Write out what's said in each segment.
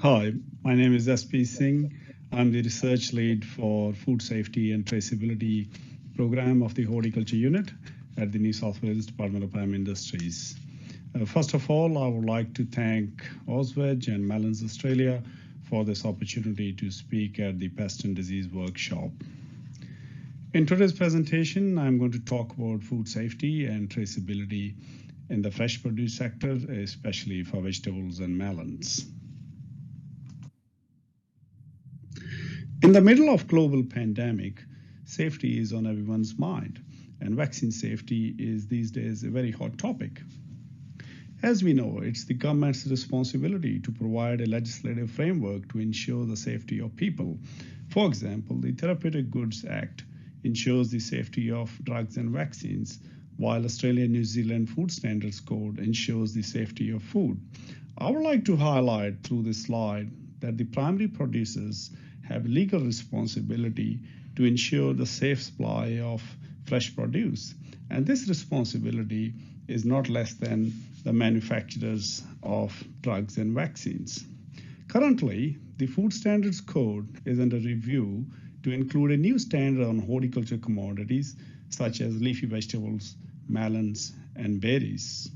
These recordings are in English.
Hi, my name is Singh. I'm the research lead for Food Safety and Traceability program of the Horticulture Unit at the New South Wales Department of Prime Industries. First of all, I would like to thank Osweg and Melons Australia for this opportunity to speak at the Pest and Disease Workshop. In today's presentation, I'm going to talk about food safety and traceability in the fresh produce sector, especially for vegetables and melons. In the middle of global pandemic, safety is on everyone's mind, and vaccine safety is these days a very hot topic. As we know, it's the government's responsibility to provide a legislative framework to ensure the safety of people. For example, the Therapeutic Goods Act ensures the safety of drugs and vaccines, while Australia New Zealand Food Standards Code ensures the safety of food. I would like to highlight through this slide that the primary producers have legal responsibility to ensure the safe supply of fresh produce. And this responsibility is not less than the manufacturers of drugs and vaccines. Currently, the Food Standards Code is under review to include a new standard on horticulture commodities such as leafy vegetables, melons, and berries.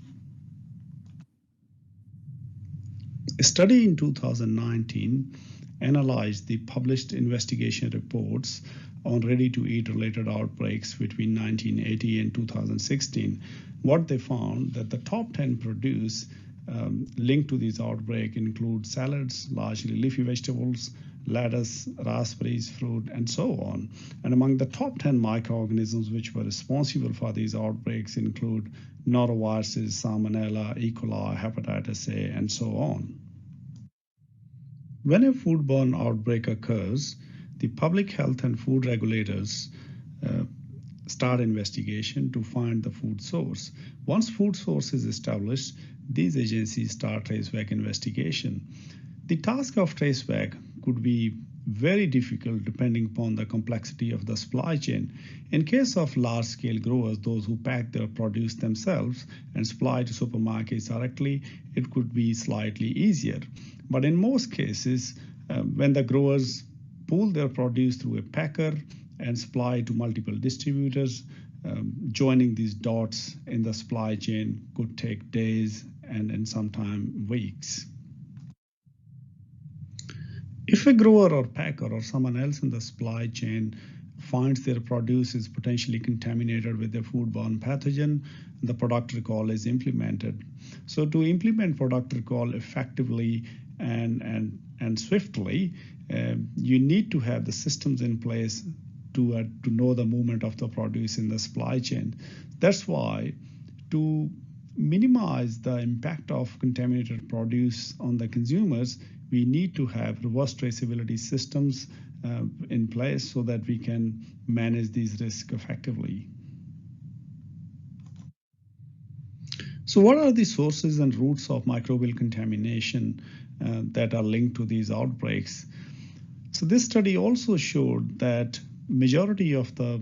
A study in 2019 analyzed the published investigation reports on ready-to-eat related outbreaks between 1980 and 2016. What they found that the top 10 produce linked to these outbreaks include salads, largely leafy vegetables, lettuce, raspberries, fruit, and so on. And among the top 10 microorganisms which were responsible for these outbreaks include noroviruses, salmonella, E. coli, hepatitis A, and so on. When a foodborne outbreak occurs, the public health and food regulators start investigation to find the food source. Once food source is established, these agencies start traceback investigation. The task of traceback could be very difficult depending upon the complexity of the supply chain. In case of large-scale growers, those who pack their produce themselves and supply to supermarkets directly, it could be slightly easier. But in most cases, when the growers pull their produce through a packer and supply to multiple distributors, joining these dots in the supply chain could take days and sometimes weeks. If a grower or packer or someone else in the supply chain finds their produce is potentially contaminated with a foodborne pathogen, the product recall is implemented. So to implement product recall effectively and swiftly, you need to have the systems in place to know the movement of the produce in the supply chain. That's why to minimize the impact of contaminated produce on the consumers, we need to have reverse traceability systems in place so that we can manage these risks effectively. So what are the sources and routes of microbial contamination that are linked to these outbreaks? So this study also showed that majority of the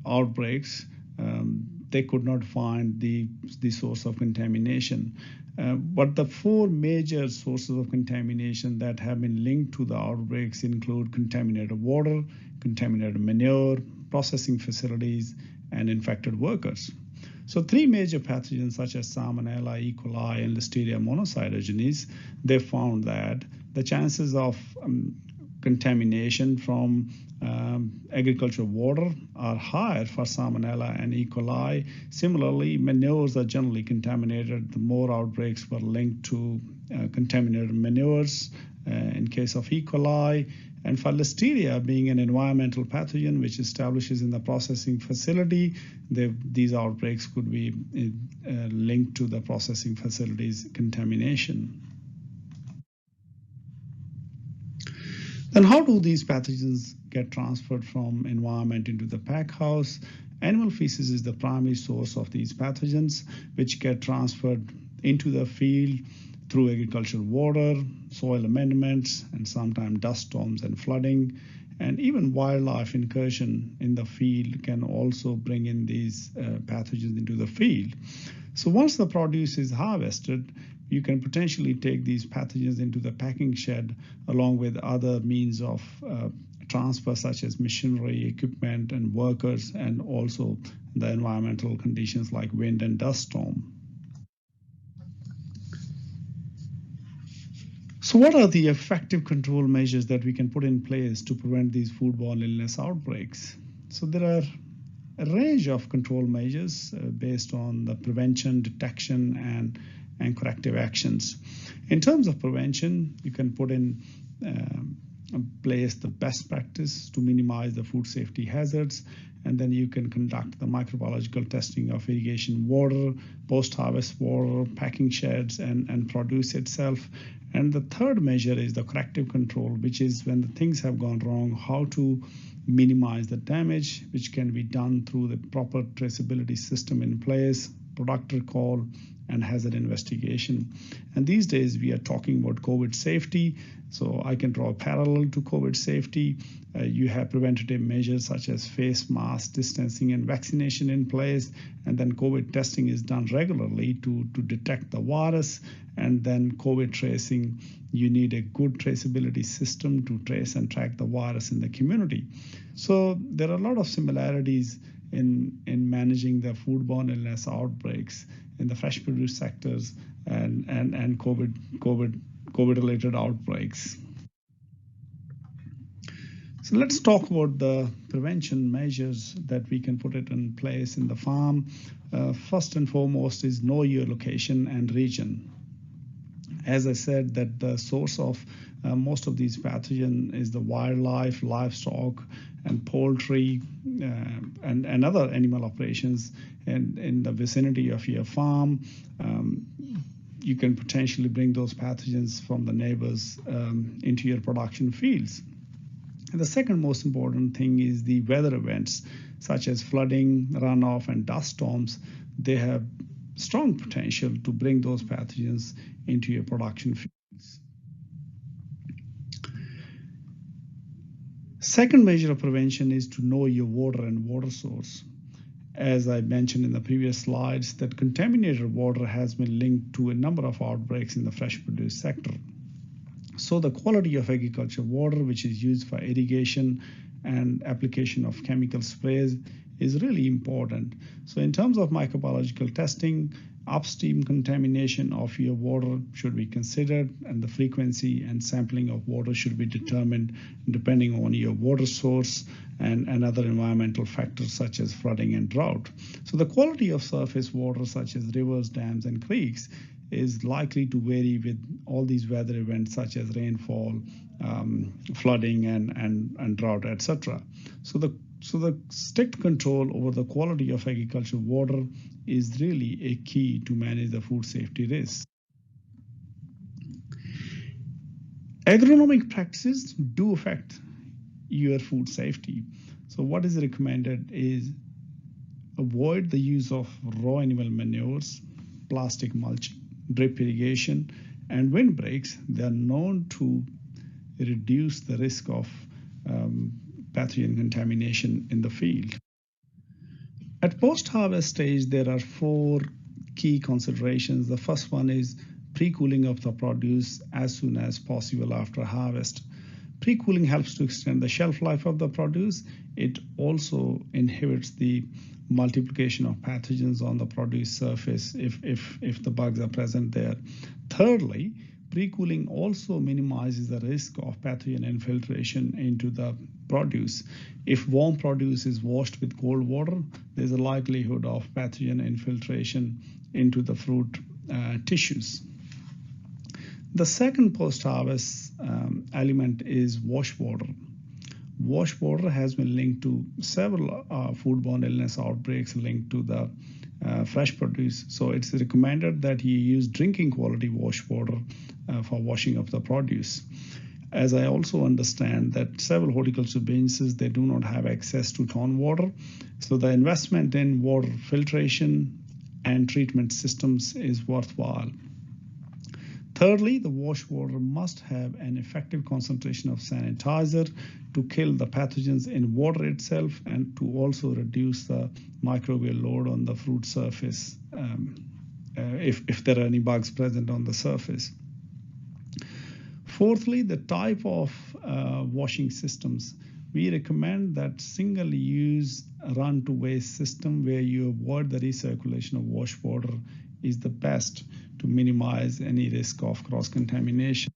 outbreaks, they could not find the source of contamination. But the four major sources of contamination that have been linked to the outbreaks include contaminated water, contaminated manure, processing facilities, and infected workers. So three major pathogens such as salmonella, E. coli, and Listeria monocytogenes, they found that the chances of contamination from agricultural water are higher for salmonella and E. coli. Similarly, manures are generally contaminated. The more outbreaks were linked to contaminated manures in case of E. coli. And for Listeria, being an environmental pathogen which establishes in the processing facility, these outbreaks could be linked to the processing facility's contamination. Then how do these pathogens get transferred from environment into the pack house? Animal feces is the primary source of these pathogens, which get transferred into the field through agricultural water, soil amendments, and sometimes dust storms and flooding. And even wildlife incursion in the field can also bring in these pathogens into the field. So once the produce is harvested, you can potentially take these pathogens into the packing shed along with other means of transfer, such as machinery, equipment, and workers, and also the environmental conditions like wind and dust storm. So what are the effective control measures that we can put in place to prevent these foodborne illness outbreaks? So there are a range of control measures based on the prevention, detection, and corrective actions. In terms of prevention, you can put in place the best practice to minimize the food safety hazards, and then you can conduct the microbiological testing of irrigation water, post-harvest water, packing sheds, and produce itself. And the third measure is the corrective control, which is when the things have gone wrong, how to minimize the damage, which can be done through the proper traceability system in place, product recall, and hazard investigation. And these days we are talking about COVID safety, so I can draw a parallel to COVID safety. You have preventative measures such as face mask, distancing, and vaccination in place, and then COVID testing is done regularly to detect the virus, and then COVID tracing. You need a good traceability system to trace and track the virus in the community. So there are a lot of similarities in managing the foodborne illness outbreaks in the fresh produce sectors and COVID-related outbreaks. So let's talk about the prevention measures that we can put it in place in the farm. First and foremost is know your location and region. As I said, that the source of most of these pathogens is the wildlife, livestock, and poultry, and other animal operations in the vicinity of your farm. You can potentially bring those pathogens from the neighbors into your production fields. And the second most important thing is the weather events, such as flooding, runoff, and dust storms. They have strong potential to bring those pathogens into your production fields. Second measure of prevention is to know your water and water source. As I mentioned in the previous slides, that contaminated water has been linked to a number of outbreaks in the fresh produce sector. So the quality of agriculture water, which is used for irrigation and application of chemical sprays, is really important. So in terms of microbiological testing, upstream contamination of your water should be considered, and the frequency and sampling of water should be determined depending on your water source and other environmental factors such as flooding and drought. So the quality of surface water such as rivers, dams, and creeks is likely to vary with all these weather events such as rainfall, flooding, and drought, etc. So the strict control over the quality of agricultural water is really a key to manage the food safety risks. Agronomic practices do affect your food safety. So what is recommended is avoid the use of raw animal manures, plastic mulch, drip irrigation, and windbreaks. They are known to reduce the risk of pathogen contamination in the field. At post-harvest stage, there are 4 key considerations. The first one is pre-cooling of the produce as soon as possible after harvest. Pre-cooling helps to extend the shelf life of the produce. It also inhibits the multiplication of pathogens on the produce surface if the bugs are present there. Thirdly, pre-cooling also minimizes the risk of pathogen infiltration into the produce. If warm produce is washed with cold water, there's a likelihood of pathogen infiltration into the fruit tissues. The second post-harvest element is wash water. Wash water has been linked to several foodborne illness outbreaks linked to the fresh produce. So it's recommended that you use drinking quality wash water for washing of the produce. As I also understand that several horticulture businesses, they do not have access to town water. So the investment in water filtration and treatment systems is worthwhile. Thirdly, the wash water must have an effective concentration of sanitizer to kill the pathogens in water itself and to also reduce the microbial load on the fruit surface. if there are any bugs present on the surface. Fourthly, the type of washing systems. We recommend that single-use run-to-waste system where you avoid the recirculation of wash water is the best to minimize any risk of cross-contamination.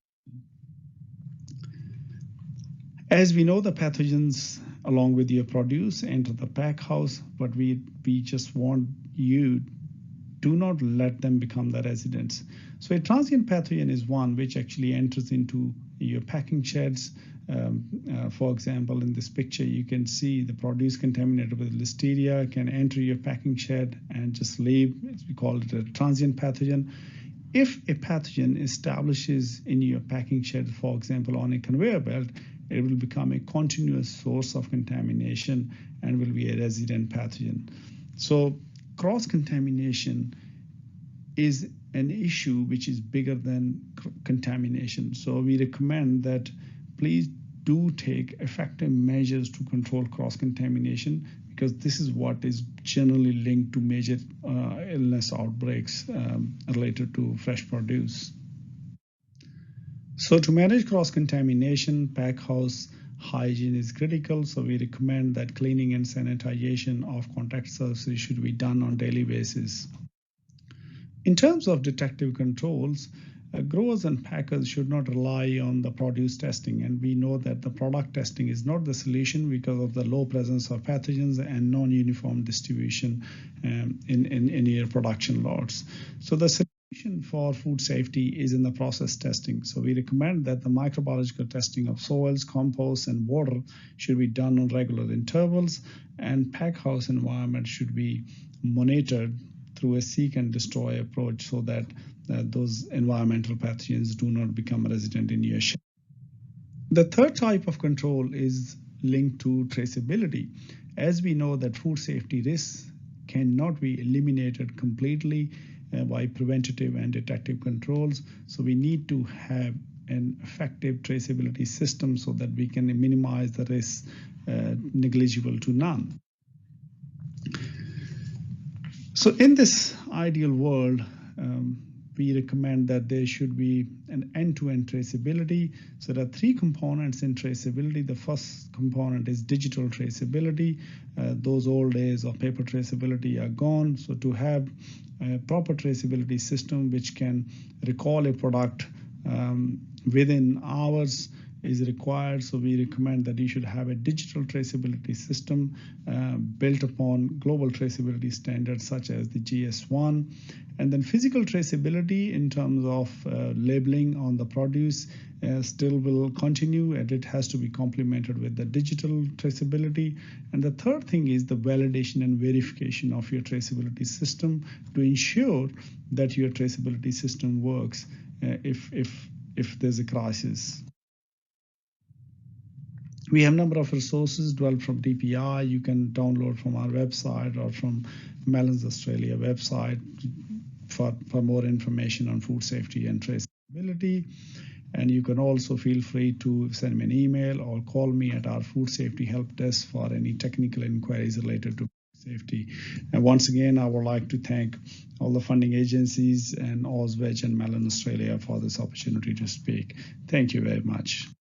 As we know, the pathogens along with your produce enter the pack house, but we just want you do not let them become the residents. So a transient pathogen is one which actually enters into your packing sheds. For example, in this picture, you can see the produce contaminated with listeria can enter your packing shed and just leave. We call it a transient pathogen. If a pathogen establishes in your packing shed, for example, on a conveyor belt, it will become a continuous source of contamination and will be a resident pathogen. So cross-contamination is an issue which is bigger than contamination. So we recommend that please do take effective measures to control cross-contamination, because this is what is generally linked to major illness outbreaks related to fresh produce. So to manage cross-contamination, pack house hygiene is critical. So we recommend that cleaning and sanitization of contact surfaces should be done on a daily basis. In terms of detective controls, growers and packers should not rely on the produce testing, and we know that the product testing is not the solution because of the low presence of pathogens and non-uniform distribution in your production lots. So the solution for food safety is in the process testing. So we recommend that the microbiological testing of soils, compost, and water should be done on regular intervals, and pack house environment should be monitored through a seek and destroy approach so that those environmental pathogens do not become resident in your shed. The third type of control is linked to traceability. As we know that food safety risks cannot be eliminated completely by preventative and detective controls, so we need to have an effective traceability system so that we can minimize the risks negligible to none. So in this ideal world, we recommend that there should be an end-to-end traceability. So there are three components in traceability. The first component is digital traceability. Those old days of paper traceability are gone. So to have a proper traceability system which can recall a product within hours is required. So we recommend that you should have a digital traceability system built upon global traceability standards such as the GS1. And then physical traceability in terms of labeling on the produce still will continue, and it has to be complemented with the digital traceability. And the third thing is the validation and verification of your traceability system to ensure that your traceability system works if there's a crisis. We have a number of resources developed from DPI. You can download from our website or from Melons Australia website for more information on food safety and traceability. And you can also feel free to send me an email or call me at our food safety help desk for any technical inquiries related to food safety. And once again, I would like to thank all the funding agencies and OzVeg and Melon Australia for this opportunity to speak. Thank you very much.